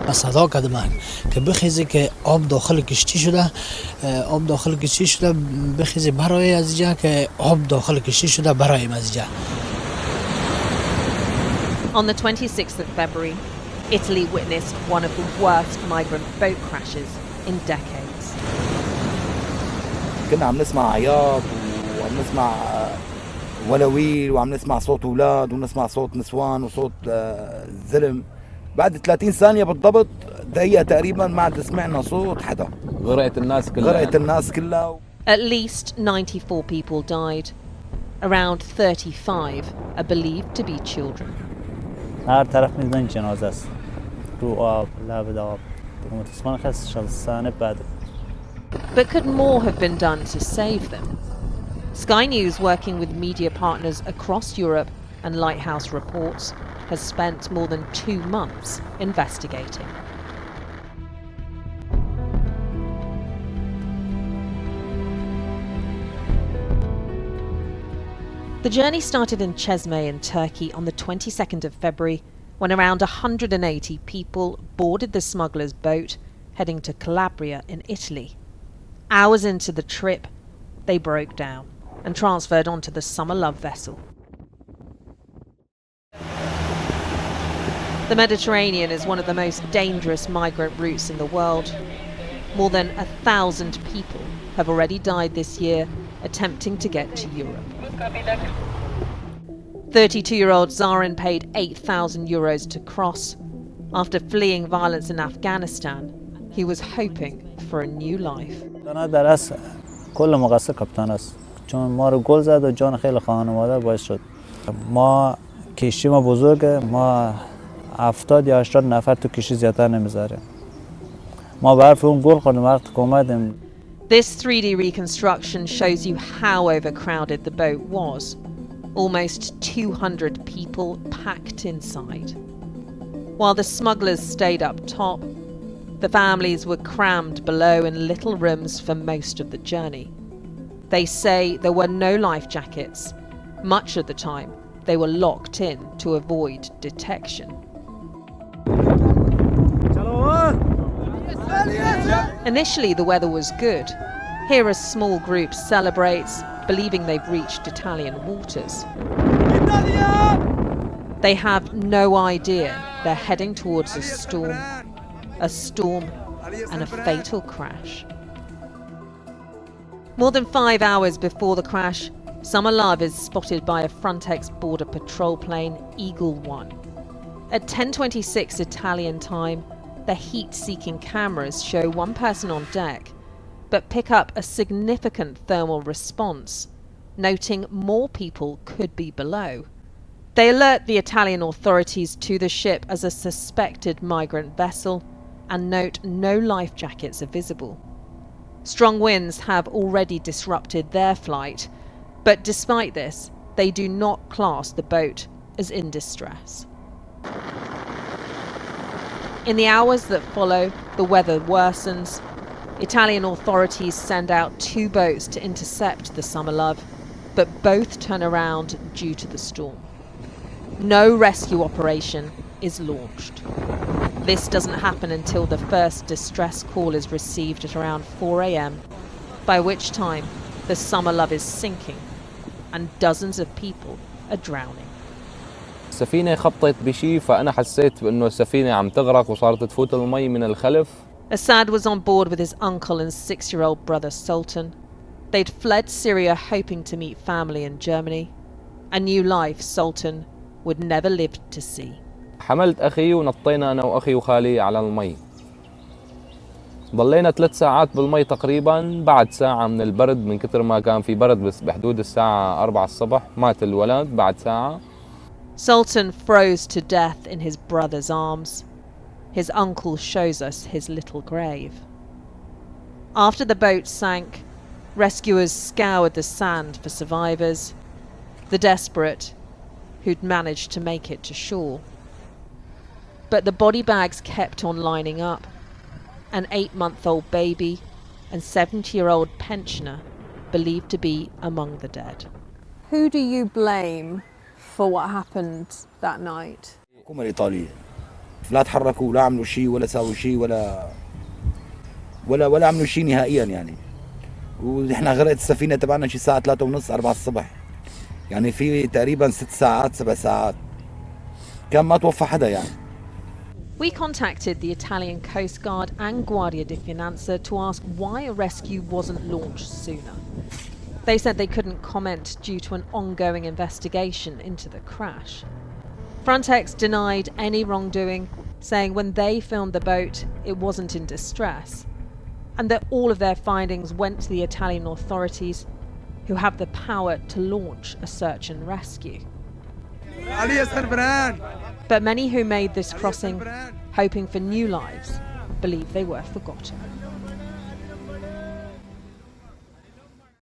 و صدا کرد من که بخیزی که آب داخل کشتی شده، آب داخل کشتی شده، بخیزی برای از اینجا که آب داخل کشتی شده برای از اینجا. On the 26th of February, Italy witnessed one of the worst migrant boat crashes in decades. كنا عم نسمع عياط وعم نسمع ولويل وعم نسمع صوت أولاد ونسمع صوت نسوان وصوت زلم. بعد 30 ثانية بالضبط، دقيقة تقريبا، ما عاد سمعنا صوت حدا. غرقت الناس كلها. At least 94 people died. Around 35 are believed to be children. هر طرف می‌دونن جنازه است. رو آب، لب آب. متأسفانه خسته بعد. But could more have been done to save them? Sky News, working with media partners across Europe and Lighthouse Reports, has spent more than 2 months investigating. The journey started in Çeşme in Turkey on the 22nd of February, when around 180 people boarded the smugglers' boat heading to Calabria in Italy. Hours into the trip, they broke down and transferred onto the Summer Love vessel. The Mediterranean is one of the most dangerous migrant routes in the world. More than 1,000 people have already died this year attempting to get to Europe. 32-year-old Zarin paid €8,000 to cross. After fleeing violence in Afghanistan, he was hoping for a new life. در اصل کل مقصر کاپیتان است، چون ما رو گل زد و جان خیلی خانواده باعث شد. ما کشتی ما بزرگه، ما 70 یا 80 نفر تو کشتی زیادتر نمیذاره. ما برف اون گل خوردیم وقتی که اومدیم. This 3D reconstruction shows you how overcrowded the boat was. Almost 200 people packed inside. While the smugglers stayed up top, the families were crammed below in little rooms for most of the journey. They say there were no life jackets. Much of the time, they were locked in to avoid detection. Initially, the weather was good. Here a small group celebrates, believing they've reached Italian waters. They have no idea they're heading towards a storm and a fatal crash. More than 5 hours before the crash, Summer Love is spotted by a Frontex border patrol plane, Eagle 1. At 10:26 Italian time, the heat-seeking cameras show one person on deck, but pick up a significant thermal response, noting more people could be below. They alert the Italian authorities to the ship as a suspected migrant vessel and note no life jackets are visible. Strong winds have already disrupted their flight, but despite this, they do not class the boat as in distress. In the hours that follow, the weather worsens. Italian authorities send out 2 boats to intercept the Summer Love, but both turn around due to the storm. No rescue operation is launched. This doesn't happen until the first distress call is received at around 4 a.m, by which time the Summer Love is sinking and dozens of people are drowning. السفينة خبطت بشي فأنا حسيت بأنه السفينة عم تغرق وصارت تفوت المي من الخلف. Assad was on board with his uncle and 6-year-old brother Sultan. They'd fled Syria hoping to meet family in Germany. A new life Sultan would never live to see. حملت أخي ونطينا أنا وأخي وخالي على المي. ضلينا 3 ساعات بالمي تقريبا. بعد ساعة من البرد، من كتر ما كان في برد، بس بحدود الساعة 4 الصبح مات الولد بعد ساعة. Sultan froze to death in his brother's arms. His uncle shows us his little grave. After the boat sank, rescuers scoured the sand for survivors, the desperate who'd managed to make it to shore. But the body bags kept on lining up. An 8-month-old baby and 70-year-old pensioner believed to be among the dead. Who do you blame for what happened that night? الحكومة الإيطالية لا تحركوا، لا عملوا شيء ولا ساووا شيء ولا عملوا شيء نهائيا يعني. ونحن غرقت السفينة تبعنا شي الساعة 3:30 4 الصبح، يعني في تقريبا 6 ساعات 7 ساعات، كان ما توفى حدا يعني. We contacted the Italian Coast Guard and Guardia di Finanza to ask why a rescue wasn't launched sooner. They said they couldn't comment due to an ongoing investigation into the crash. Frontex denied any wrongdoing, saying when they filmed the boat, it wasn't in distress, and that all of their findings went to the Italian authorities, who have the power to launch a search and rescue. But many who made this crossing, hoping for new lives, believe they were forgotten.